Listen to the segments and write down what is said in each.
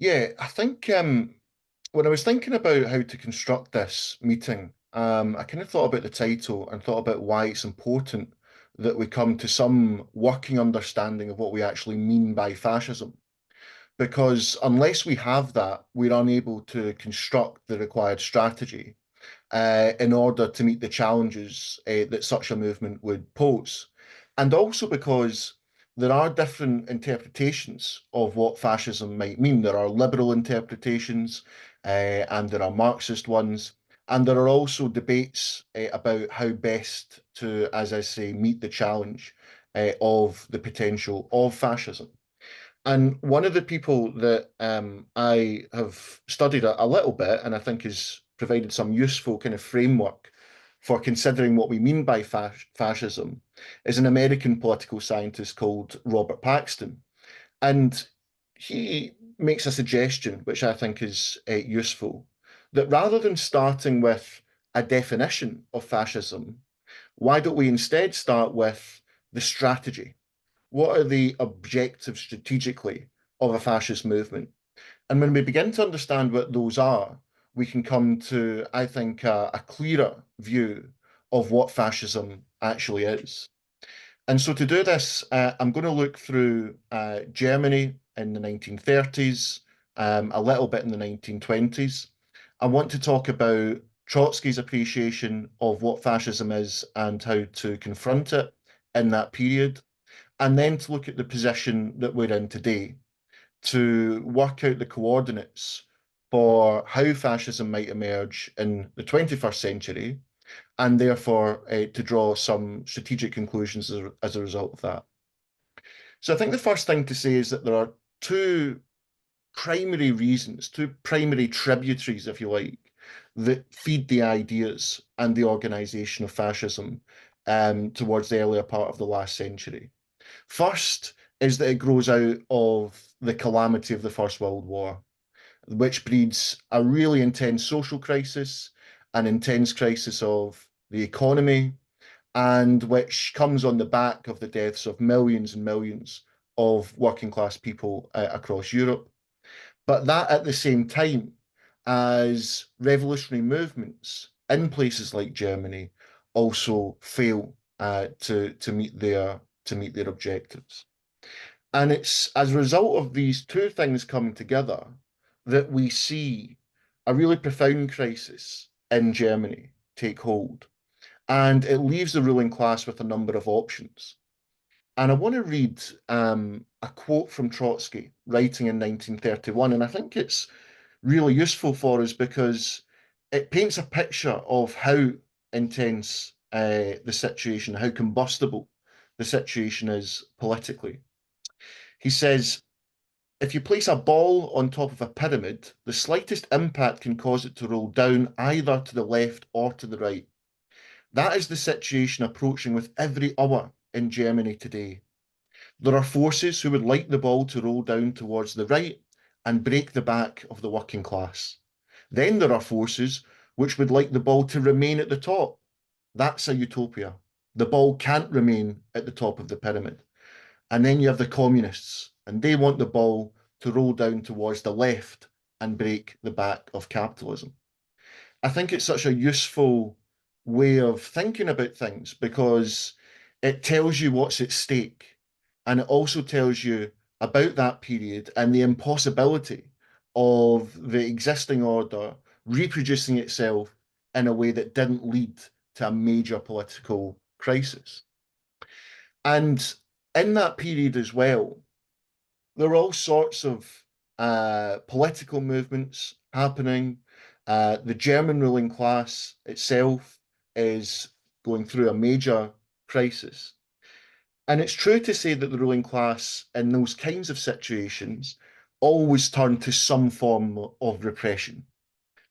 Yeah, I think when I was thinking about how to construct this meeting, I kind of thought about the title and thought about why it's important that we come to some working understanding of what we actually mean by fascism. Because unless we have that, we're unable to construct the required strategy in order to meet the challenges that such a movement would pose. And also because there are different interpretations of what fascism might mean. There are liberal interpretations and there are Marxist ones. And there are also debates about how best to, as I say, meet the challenge of the potential of fascism. And one of the people that I have studied a little bit and I think has provided some useful kind of framework for considering what we mean by fascism is an American political scientist called Robert Paxton. And he makes a suggestion, which I think is useful, that rather than starting with a definition of fascism, why don't we instead start with the strategy? What are the objectives strategically of a fascist movement? And when we begin to understand what those are, we can come to, I think, a clearer view of what fascism actually is. And so to do this, I'm going to look through Germany in the 1930s, a little bit in the 1920s. I want to talk about Trotsky's appreciation of what fascism is and how to confront it in that period and then to look at the position that we're in today to work out the coordinates for how fascism might emerge in the 21st century, and therefore to draw some strategic conclusions as a result of that. So I think the first thing to say is that there are two primary reasons, two primary tributaries, if you like, that feed the ideas and the organization of fascism towards the earlier part of the last century. First is that it grows out of the calamity of the First World War, which breeds a really intense social crisis, an intense crisis of the economy, and which comes on the back of the deaths of millions and millions of working class people across Europe. But that at the same time as revolutionary movements in places like Germany also fail to meet their objectives. And it's as a result of these two things coming together that we see a really profound crisis in Germany take hold. And it leaves the ruling class with a number of options. And I want to read a quote from Trotsky writing in 1931. And I think it's really useful for us because it paints a picture of how intense the situation, how combustible the situation is politically. He says, if you place a ball on top of a pyramid, the slightest impact can cause it to roll down either to the left or to the right. That is the situation approaching with every hour in Germany today. There are forces who would like the ball to roll down towards the right and break the back of the working class. Then there are forces which would like the ball to remain at the top. That's a utopia. The ball can't remain at the top of the pyramid. And then you have the communists, and they want the ball to roll down towards the left and break the back of capitalism. I think it's such a useful way of thinking about things because it tells you what's at stake. And it also tells you about that period and the impossibility of the existing order reproducing itself in a way that didn't lead to a major political crisis. And in that period as well, there are all sorts of political movements happening. The German ruling class itself is going through a major crisis. And it's true to say that the ruling class in those kinds of situations always turn to some form of repression.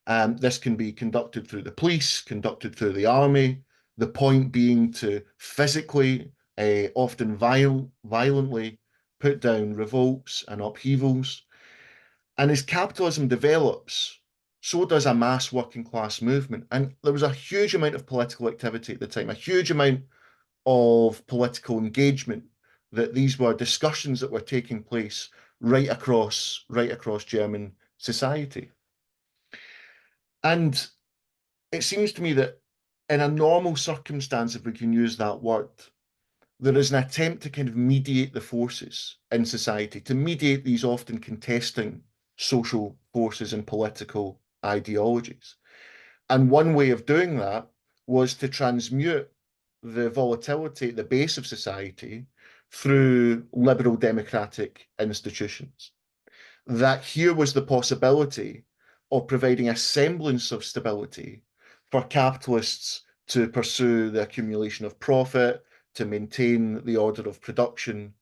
This can be conducted through the police, conducted through the army, the point being to physically, often violently, put down revolts and upheavals. And as capitalism develops, so does a mass working class movement. And there was a huge amount of political activity at the time, a huge amount of political engagement, that these were discussions that were taking place right across German society. And it seems to me that in a normal circumstance, if we can use that word, there is an attempt to kind of mediate the forces in society, to mediate these often contesting social forces and political ideologies. And one way of doing that was to transmute the volatility at the base of society through liberal democratic institutions. That here was the possibility of providing a semblance of stability for capitalists to pursue the accumulation of profit, to maintain the order of production,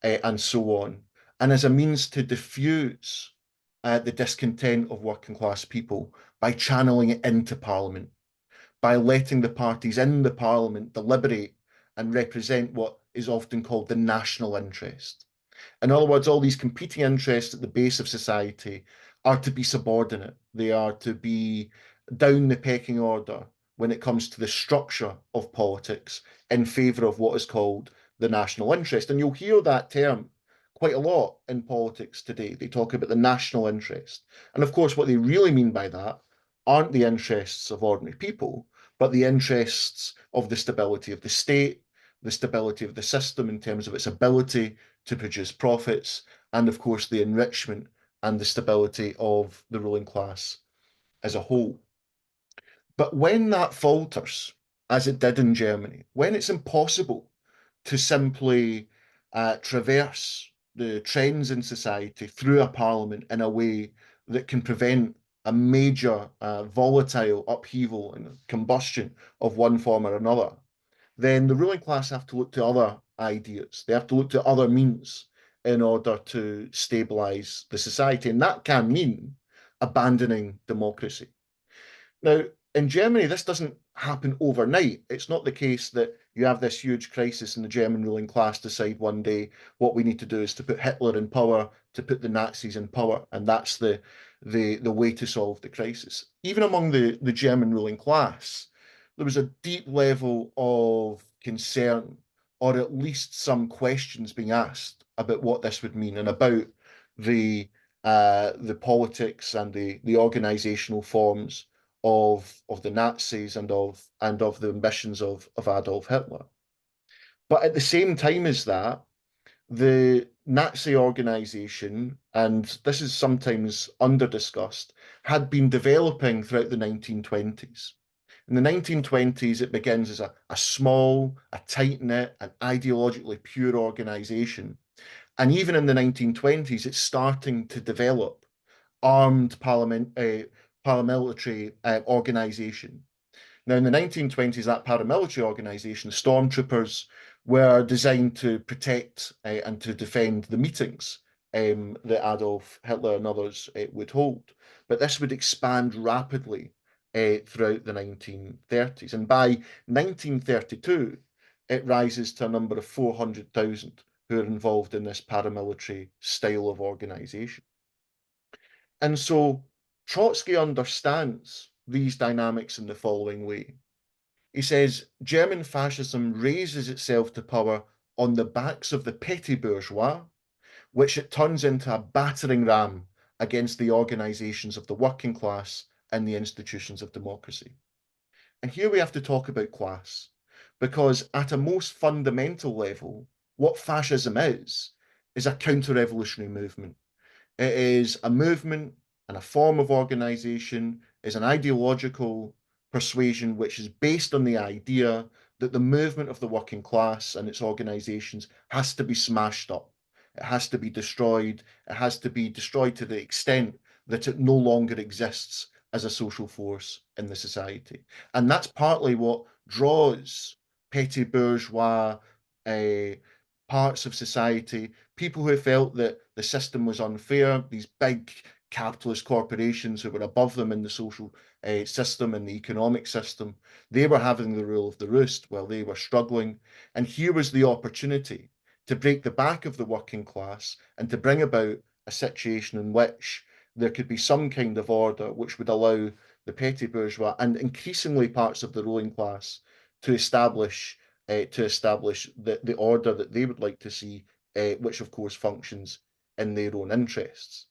and so on, and as a means to diffuse the discontent of working class people by channeling it into Parliament, by letting the parties in the Parliament deliberate and represent what is often called the national interest. In other words, all these competing interests at the base of society are to be subordinate. They are to be down the pecking order when it comes to the structure of politics in favour of what is called the national interest. And you'll hear that term quite a lot in politics today. They talk about the national interest. And of course, what they really mean by that aren't the interests of ordinary people, but the interests of the stability of the state, the stability of the system in terms of its ability to produce profits, and of course, the enrichment and the stability of the ruling class as a whole. But when that falters, as it did in Germany, when it's impossible to simply traverse the trends in society through a parliament in a way that can prevent a major volatile upheaval and combustion of one form or another, then the ruling class have to look to other ideas. They have to look to other means in order to stabilize the society. And that can mean abandoning democracy. Now, in Germany, this doesn't happen overnight. It's not the case that you have this huge crisis and the German ruling class decide one day what we need to do is to put Hitler in power, to put the Nazis in power, and that's the way to solve the crisis. Even among the German ruling class, there was a deep level of concern, or at least some questions being asked about what this would mean and about the politics and the organizational forms of the Nazis and of the ambitions of Adolf Hitler. But at the same time as that, the Nazi organization, and this is sometimes under discussed, had been developing throughout the 1920s. In the 1920s, it begins as a small, a tight-knit, and ideologically pure organization. And even in the 1920s, it's starting to develop armed paramilitary organization. Now, in the 1920s, that paramilitary organization, stormtroopers, were designed to protect and to defend the meetings that Adolf Hitler and others would hold. But this would expand rapidly throughout the 1930s. And by 1932, it rises to a number of 400,000 who are involved in this paramilitary style of organization. And so Trotsky understands these dynamics in the following way. He says German fascism raises itself to power on the backs of the petty bourgeois, which it turns into a battering ram against the organizations of the working class and the institutions of democracy. And here we have to talk about class, because at a most fundamental level, what fascism is a counter-revolutionary movement. It is a movement and a form of organization, is an ideological persuasion which is based on the idea that the movement of the working class and its organizations has to be smashed up. It has to be destroyed. It has to be destroyed to the extent that it no longer exists as a social force in the society. And that's partly what draws petty bourgeois uh, parts of society, people who felt that the system was unfair, these big capitalist corporations who were above them in the social system and the economic system, they were having the rule of the roost while they were struggling. And here was the opportunity to break the back of the working class and to bring about a situation in which there could be some kind of order which would allow the petty bourgeois and increasingly parts of the ruling class to establish the order that they would like to see, which of course functions in their own interests.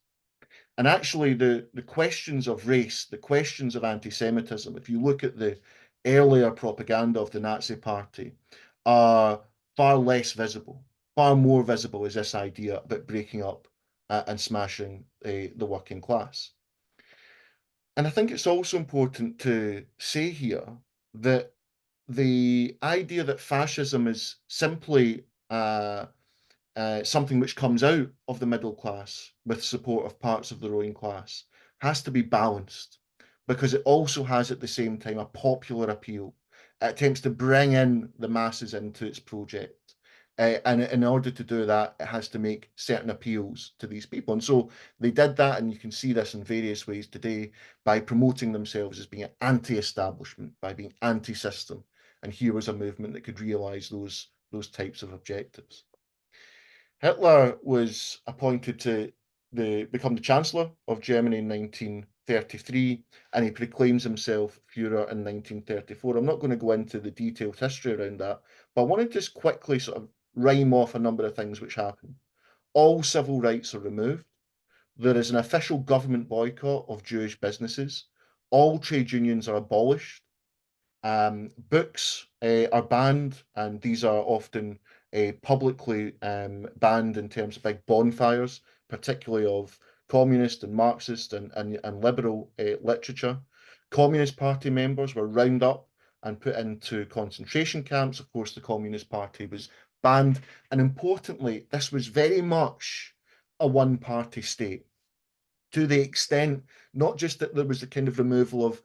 And actually, the questions of race, the questions of anti-Semitism, if you look at the earlier propaganda of the Nazi Party, are far less visible. Far more visible is this idea about breaking up and smashing the working class. And I think it's also important to say here that the idea that fascism is simply something which comes out of the middle class with support of parts of the ruling class has to be balanced because it also has at the same time a popular appeal. It attempts to bring in the masses into its project. And in order to do that, it has to make certain appeals to these people. And so they did that, and you can see this in various ways today by promoting themselves as being anti-establishment, by being anti-system. And here was a movement that could realize those types of objectives. Hitler was appointed to become the Chancellor of Germany in 1933, and he proclaims himself Führer in 1934. I'm not going to go into the detailed history around that, but I want to just quickly sort of rhyme off a number of things which happen. All civil rights are removed. There is an official government boycott of Jewish businesses. All trade unions are abolished. Books are banned, and these are often publicly banned in terms of big bonfires, particularly of communist and Marxist and liberal literature. Communist Party members were rounded up and put into concentration camps. Of course, the Communist Party was banned. And importantly, this was very much a one party state to the extent not just that there was a kind of removal of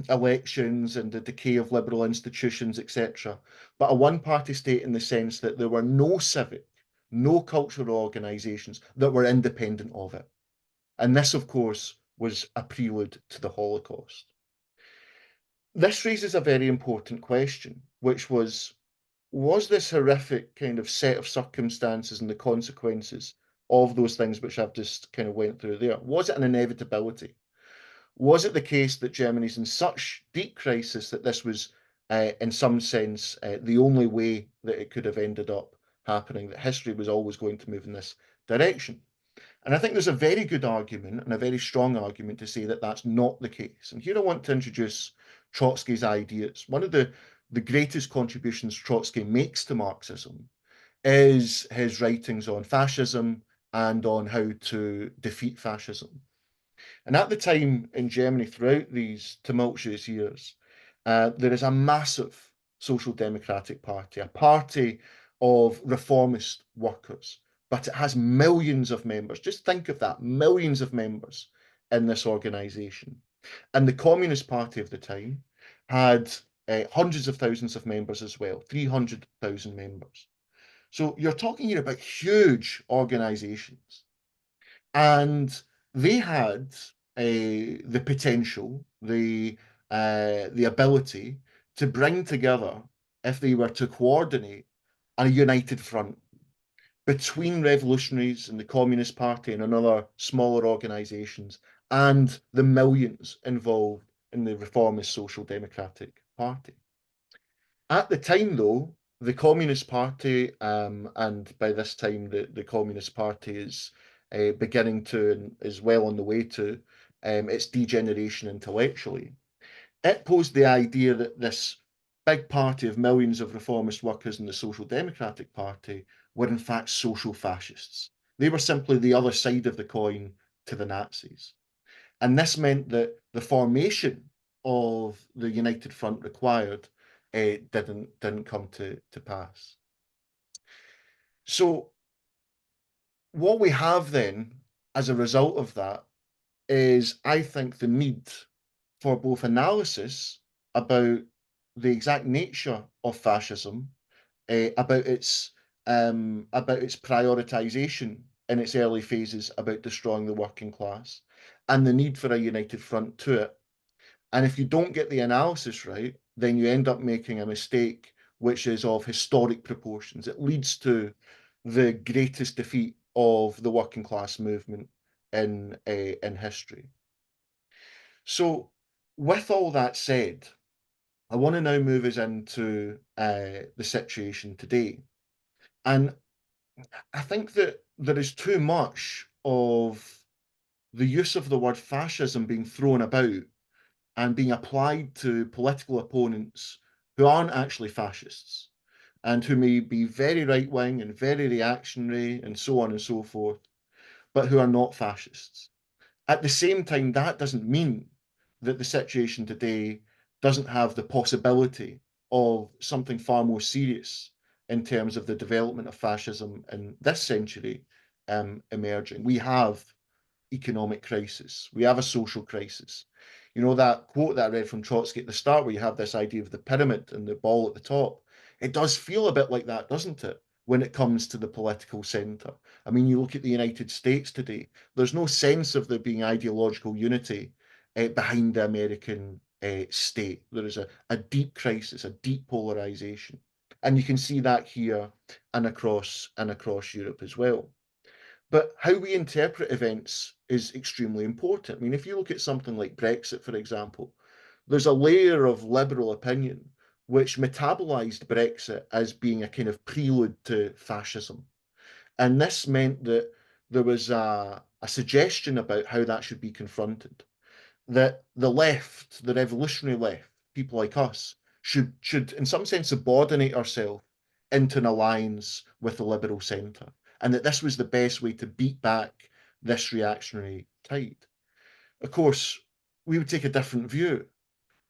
elections and the decay of liberal institutions, etc., but a one-party state in the sense that there were no civic, no cultural organisations that were independent of it. And this, of course, was a prelude to the Holocaust. This raises a very important question, which was this horrific kind of set of circumstances and the consequences of those things which I've just kind of went through there, was it an inevitability? Was it the case that Germany's in such deep crisis that this was, in some sense, the only way that it could have ended up happening, that history was always going to move in this direction? And I think there's a very good argument and a very strong argument to say that that's not the case. And here I want to introduce Trotsky's ideas. One of the greatest contributions Trotsky makes to Marxism is his writings on fascism and on how to defeat fascism. And at the time in Germany, throughout these tumultuous years, there is a massive social democratic party, a party of reformist workers, but it has millions of members. Just think of that, millions of members in this organization. And the Communist Party of the time had hundreds of thousands of members as well, 300,000 members. So you're talking here about huge organizations. And they had the potential, the ability to bring together, if they were to coordinate, a united front between revolutionaries and the Communist Party and another smaller organizations and the millions involved in the reformist Social Democratic Party. At the time, though, the Communist Party, and by this time the Communist Party is beginning to and is well on the way to its degeneration intellectually. It posed the idea that this big party of millions of reformist workers in the Social Democratic Party were in fact social fascists. They were simply the other side of the coin to the Nazis. And this meant that the formation of the United Front required didn't come to pass. So what we have then, as a result of that, is I think the need for both analysis about the exact nature of fascism, about its prioritization in its early phases about destroying the working class, and the need for a united front to it. And if you don't get the analysis right, then you end up making a mistake which is of historic proportions. It leads to the greatest defeat of the working class movement in history. So, with all that said, I want to now move us into the situation today. And I think that there is too much of the use of the word fascism being thrown about and being applied to political opponents who aren't actually fascists and who may be very right wing and very reactionary and so on and so forth, but who are not fascists. At the same time, that doesn't mean that the situation today doesn't have the possibility of something far more serious in terms of the development of fascism in this century emerging. We have economic crisis. We have a social crisis. You know, that quote that I read from Trotsky at the start, where you have this idea of the pyramid and the ball at the top. It does feel a bit like that, doesn't it? When it comes to the political centre. I mean, you look at the United States today, there's no sense of there being ideological unity behind the American state. There is a deep crisis, a deep polarization. And you can see that here and across Europe as well. But how we interpret events is extremely important. I mean, if you look at something like Brexit, for example, there's a layer of liberal opinion which metabolized Brexit as being a kind of prelude to fascism. And this meant that there was a suggestion about how that should be confronted, that the left, the revolutionary left, people like us, should in some sense subordinate ourselves into an alliance with the liberal centre, and that this was the best way to beat back this reactionary tide. Of course, we would take a different view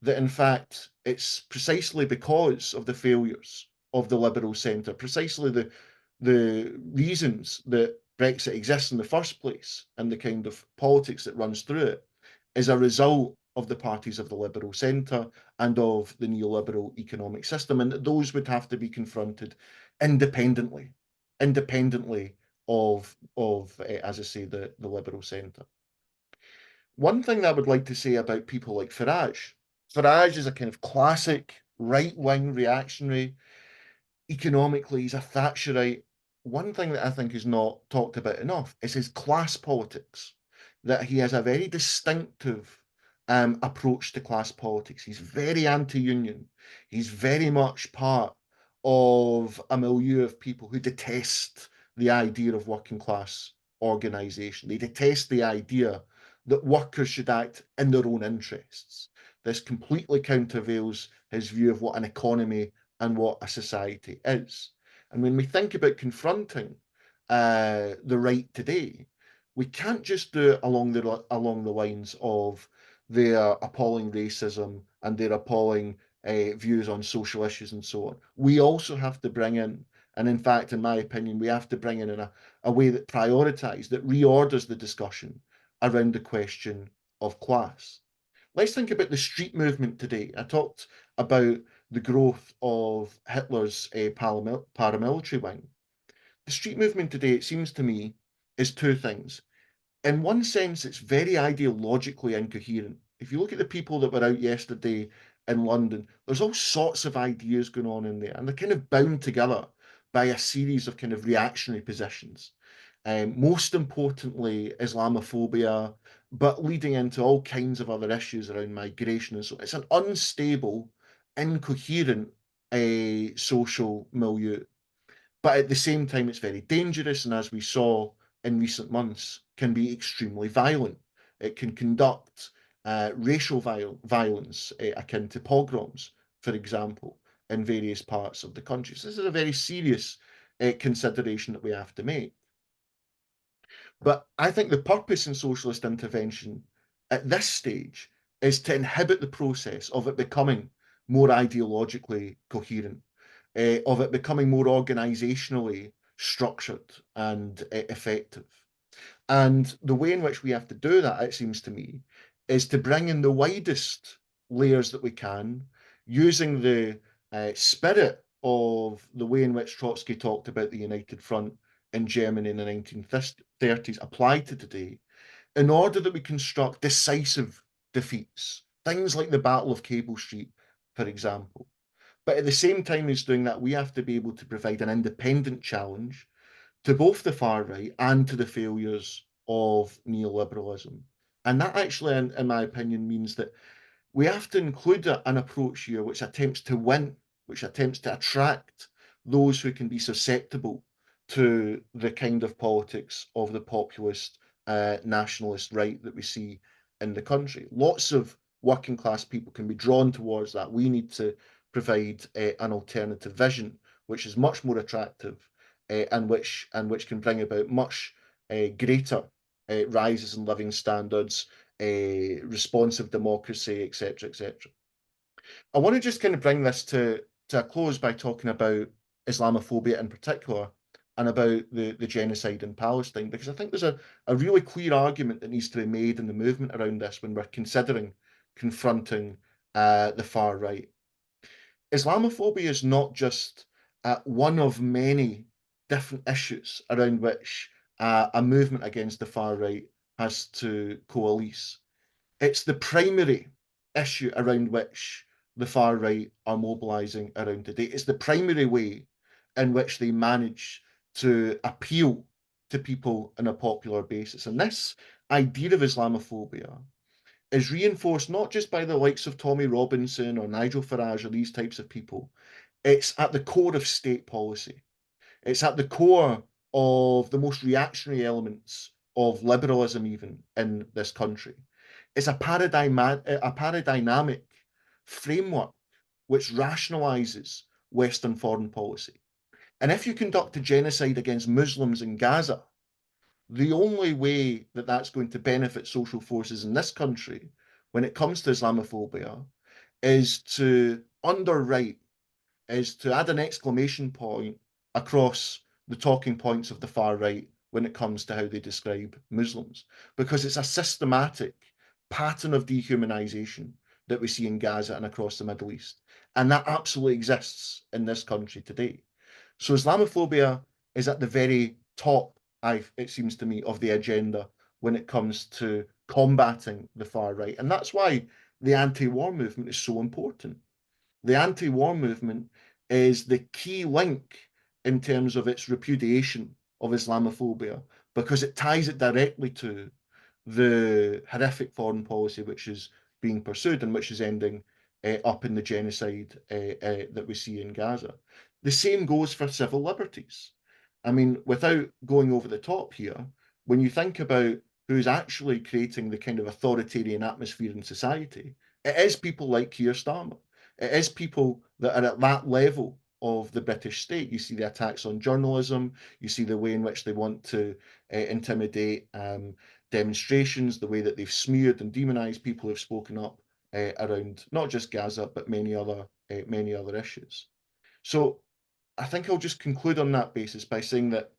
that in fact it's precisely because of the failures of the Liberal centre, precisely the reasons that Brexit exists in the first place and the kind of politics that runs through it is a result of the parties of the Liberal centre and of the neoliberal economic system, and that those would have to be confronted independently, independently of as I say, the Liberal centre. One thing that I would like to say about people like Farage, Farage is a kind of classic right-wing reactionary. Economically, he's a Thatcherite. One thing that I think is not talked about enough is his class politics, that he has a very distinctive approach to class politics. He's very anti-union. He's very much part of a milieu of people who detest the idea of working class organization. They detest the idea that workers should act in their own interests. This completely countervails his view of what an economy and what a society is. And when we think about confronting the right today, we can't just do it along the lines of their appalling racism and their appalling views on social issues and so on. We also have to bring in, and in fact, in my opinion, we have to bring in a way that prioritizes, that reorders the discussion around the question of class. Let's think about the street movement today. I talked about the growth of Hitler's paramilitary wing. The street movement today, it seems to me, is two things. In one sense, it's very ideologically incoherent. If you look at the people that were out yesterday in London, there's all sorts of ideas going on in there, and they're kind of bound together by a series of kind of reactionary positions. Most importantly, Islamophobia, but leading into all kinds of other issues around migration and so on. It's an unstable, incoherent social milieu. But at the same time, it's very dangerous, and as we saw in recent months, can be extremely violent. It can conduct racial violence akin to pogroms, for example, in various parts of the country. So this is a very serious consideration that we have to make. But I think the purpose in socialist intervention at this stage is to inhibit the process of it becoming more ideologically coherent, of it becoming more organisationally structured and effective. And the way in which we have to do that, it seems to me, is to bring in the widest layers that we can, using the spirit of the way in which Trotsky talked about the United Front in Germany in the 1930s applied to today, in order that we construct decisive defeats, things like the Battle of Cable Street, for example. But at the same time as doing that, we have to be able to provide an independent challenge to both the far right and to the failures of neoliberalism. And that actually, in my opinion, means that we have to include an approach here which attempts to win, which attempts to attract those who can be susceptible to the kind of politics of the populist nationalist right that we see in the country. Lots of working class people can be drawn towards that. We need to provide an alternative vision, which is much more attractive and which can bring about much greater rises in living standards, responsive democracy, etc., etc. I want to just kind of bring this to a close by talking about Islamophobia in particular and about the genocide in Palestine, because I think there's a really clear argument that needs to be made in the movement around this when we're considering confronting the far right. Islamophobia is not just one of many different issues around which a movement against the far right has to coalesce. It's the primary issue around which the far right are mobilizing around today. It's the primary way in which they manage to appeal to people on a popular basis. And this idea of Islamophobia is reinforced not just by the likes of Tommy Robinson or Nigel Farage or these types of people. It's at the core of state policy. It's at the core of the most reactionary elements of liberalism, even in this country. It's a paradigmatic framework which rationalizes Western foreign policy. And if you conduct a genocide against Muslims in Gaza, the only way that that's going to benefit social forces in this country when it comes to Islamophobia is to underwrite, is to add an exclamation point across the talking points of the far right when it comes to how they describe Muslims, because it's a systematic pattern of dehumanization that we see in Gaza and across the Middle East. And that absolutely exists in this country today. So Islamophobia is at the very top, it seems to me, of the agenda when it comes to combating the far right. And that's why the anti-war movement is so important. The anti-war movement is the key link in terms of its repudiation of Islamophobia because it ties it directly to the horrific foreign policy which is being pursued and which is ending up in the genocide that we see in Gaza. The same goes for civil liberties. I mean, without going over the top here, when you think about who's actually creating the kind of authoritarian atmosphere in society, it is people like Keir Starmer. It is people that are at that level of the British state. You see the attacks on journalism, you see the way in which they want to intimidate demonstrations, the way that they've smeared and demonized people who've spoken up around not just Gaza, but many other issues. So I think I'll just conclude on that basis by saying that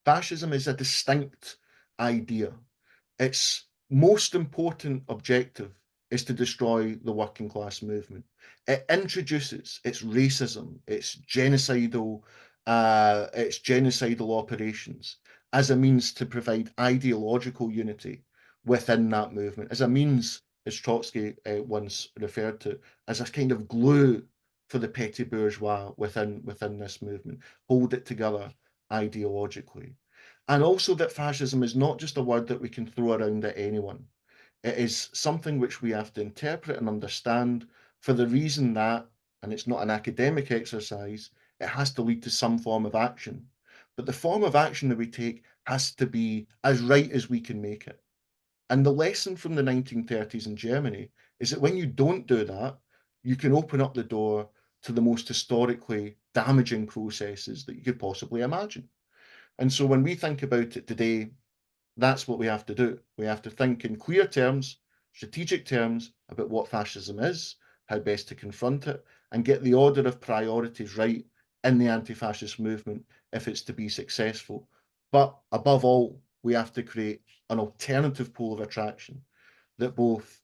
fascism is a distinct idea. Its most important objective is to destroy the working class movement. It introduces its racism, its genocidal operations as a means to provide ideological unity within that movement, as a means, as Trotsky once referred to, as a kind of glue for the petty bourgeois within this movement, hold it together ideologically. And also that fascism is not just a word that we can throw around at anyone. It is something which we have to interpret and understand for the reason that, and it's not an academic exercise, it has to lead to some form of action. But the form of action that we take has to be as right as we can make it. And the lesson from the 1930s in Germany is that when you don't do that, you can open up the door to the most historically damaging processes that you could possibly imagine. And so when we think about it today, that's what we have to do. We have to think in clear terms, strategic terms about what fascism is, how best to confront it, and get the order of priorities right in the anti-fascist movement if it's to be successful. But above all, we have to create an alternative pole of attraction that both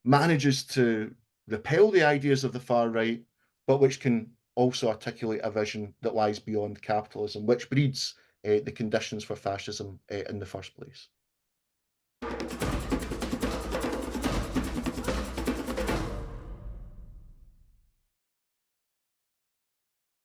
manages to repel the ideas of the far right, but which can also articulate a vision that lies beyond capitalism, which breeds the conditions for fascism in the first place.